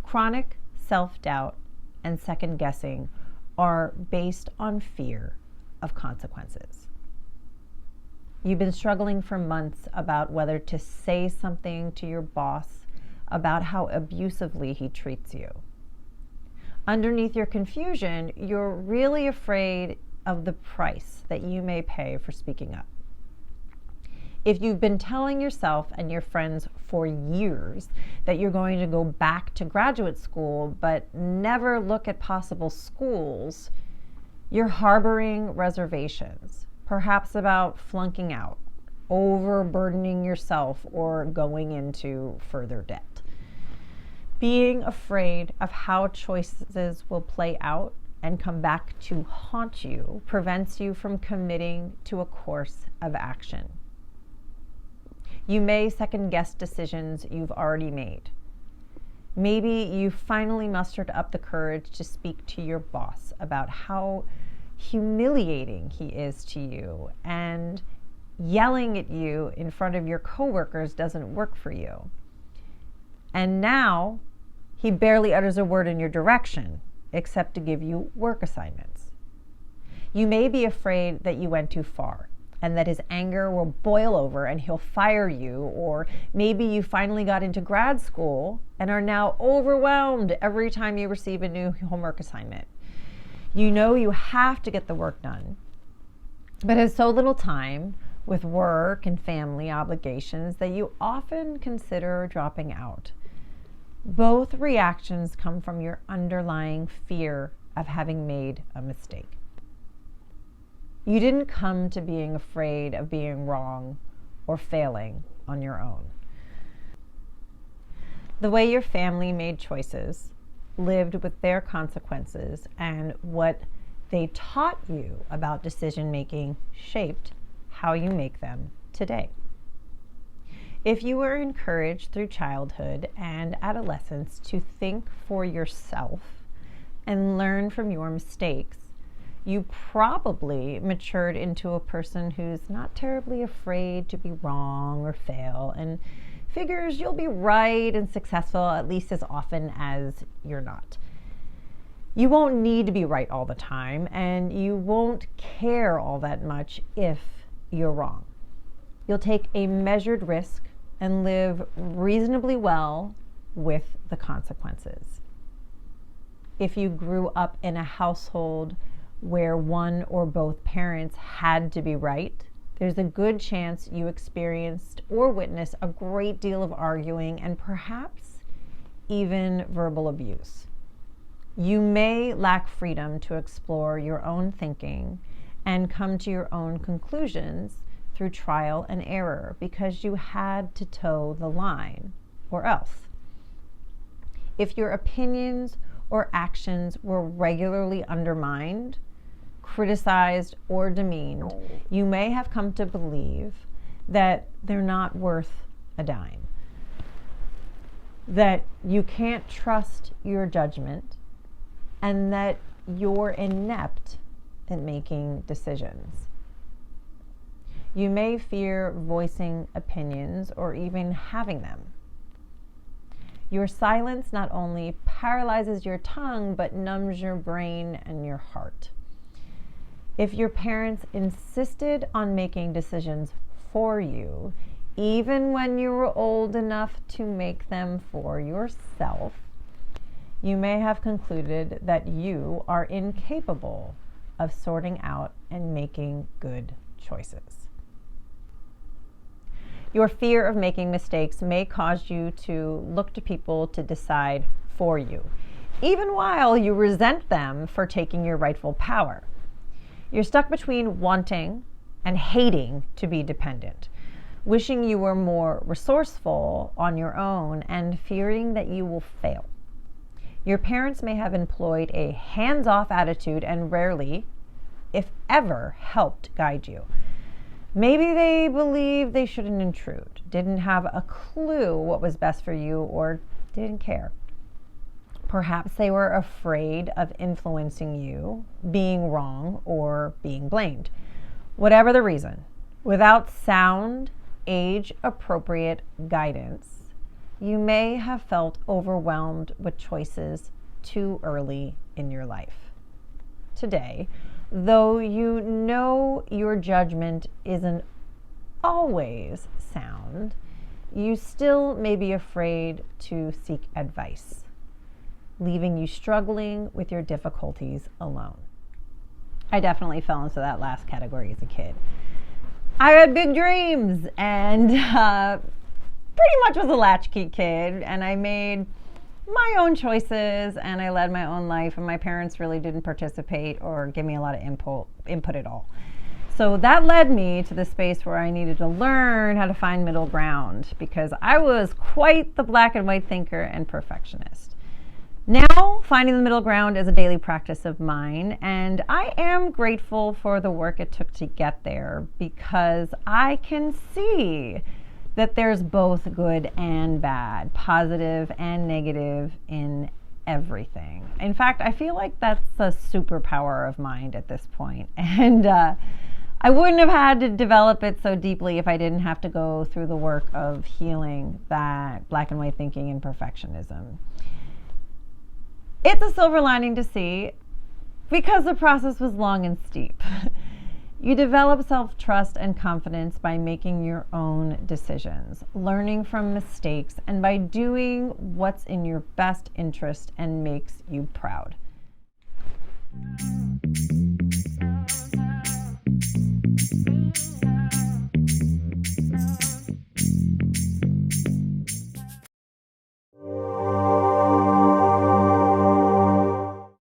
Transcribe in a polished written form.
Chronic self-doubt and second-guessing are based on fear of consequences. You've been struggling for months about whether to say something to your boss about how abusively he treats you. Underneath your confusion, you're really afraid of the price that you may pay for speaking up. If you've been telling yourself and your friends for years that you're going to go back to graduate school but never look at possible schools, you're harboring reservations, perhaps about flunking out, overburdening yourself, or going into further debt. Being afraid of how choices will play out and come back to haunt you prevents you from committing to a course of action. You may second-guess decisions you've already made. Maybe you finally mustered up the courage to speak to your boss about how humiliating he is to you, and yelling at you in front of your coworkers doesn't work for you. And now he barely utters a word in your direction, except to give you work assignments. You may be afraid that you went too far, and that his anger will boil over and he'll fire you, or maybe you finally got into grad school and are now overwhelmed every time you receive a new homework assignment. You know you have to get the work done, but have so little time with work and family obligations that you often consider dropping out. Both reactions come from your underlying fear of having made a mistake. You didn't come to being afraid of being wrong or failing on your own. The way your family made choices, lived with their consequences, and what they taught you about decision making shaped how you make them today. If you were encouraged through childhood and adolescence to think for yourself and learn from your mistakes, you probably matured into a person who's not terribly afraid to be wrong or fail, and figures you'll be right and successful at least as often as you're not. You won't need to be right all the time, and you won't care all that much if you're wrong. You'll take a measured risk and live reasonably well with the consequences. If you grew up in a household where one or both parents had to be right, there's a good chance you experienced or witnessed a great deal of arguing and perhaps even verbal abuse. You may lack freedom to explore your own thinking and come to your own conclusions through trial and error because you had to toe the line, or else. If your opinions or actions were regularly undermined, criticized, or demeaned, you may have come to believe that they're not worth a dime, that you can't trust your judgment, and that you're inept at making decisions. You may fear voicing opinions or even having them. Your silence not only paralyzes your tongue, but numbs your brain and your heart. If your parents insisted on making decisions for you, even when you were old enough to make them for yourself, you may have concluded that you are incapable of sorting out and making good choices. Your fear of making mistakes may cause you to look to people to decide for you, even while you resent them for taking your rightful power. You're stuck between wanting and hating to be dependent, wishing you were more resourceful on your own and fearing that you will fail. Your parents may have employed a hands-off attitude and rarely, if ever, helped guide you. Maybe they believed they shouldn't intrude, didn't have a clue what was best for you, or didn't care. Perhaps they were afraid of influencing you, being wrong, or being blamed. Whatever the reason, without sound, age-appropriate guidance, you may have felt overwhelmed with choices too early in your life. Today, though you know your judgment isn't always sound, you still may be afraid to seek advice, leaving you struggling with your difficulties alone. I definitely fell into that last category as a kid. I had big dreams and pretty much was a latchkey kid, and I made my own choices and I led my own life, and my parents really didn't participate or give me a lot of input at all. So that led me to the space where I needed to learn how to find middle ground, because I was quite the black and white thinker and perfectionist. Now, finding the middle ground is a daily practice of mine, and I am grateful for the work it took to get there, because I can see that there's both good and bad, positive and negative in everything. In fact, I feel like that's a superpower of mine at this point. And I wouldn't have had to develop it so deeply if I didn't have to go through the work of healing that black and white thinking and perfectionism. It's a silver lining to see, because the process was long and steep. You develop self-trust and confidence by making your own decisions, learning from mistakes, and by doing what's in your best interest and makes you proud.